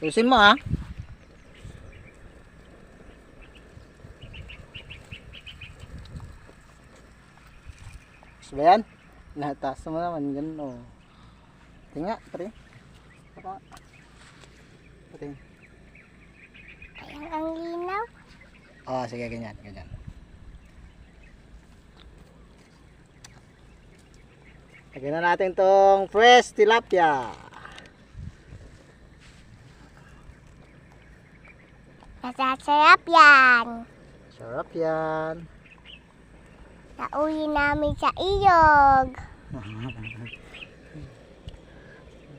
Tusin mo ha. Gusto ba yan? Nataas mo naman. Ganun o. Tinga. Pati. Pati. Ayan ang linaw. Oh, sige. Ganyan. Ganyan. Lagyan na natin tong fresh tilapia. Masasarap yan. Sarap yan. Nauwi namin sa ilog.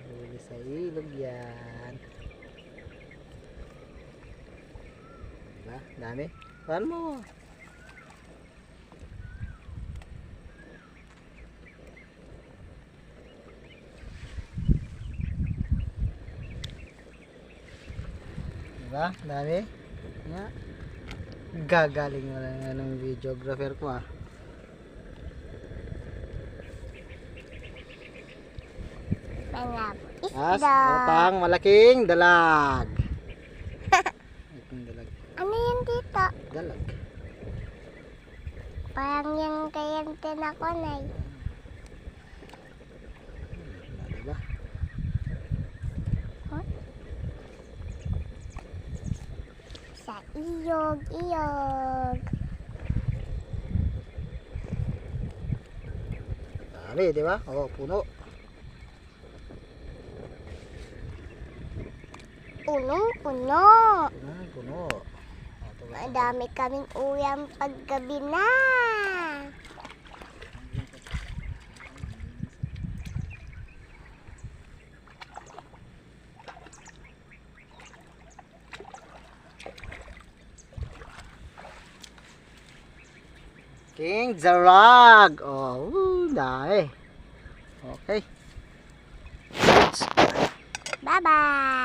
Huli sa ilog yan. Diba? Dami. Saan mo? Diba? Dami. Nga. Gagaling mo na ng videographer ko ah. Mga As, isda. pang malaking dalag. Malaking dalag. Ano yan dito? Dalag. Parang yung kayang tinakunay. Diba? Sa ilog, ilog. Dami, diba? Oo, puno. Punong-puno. Puno. Madami kaming ulam paggabi na. King Zarag. Oh, dami. Okay. Bye-bye.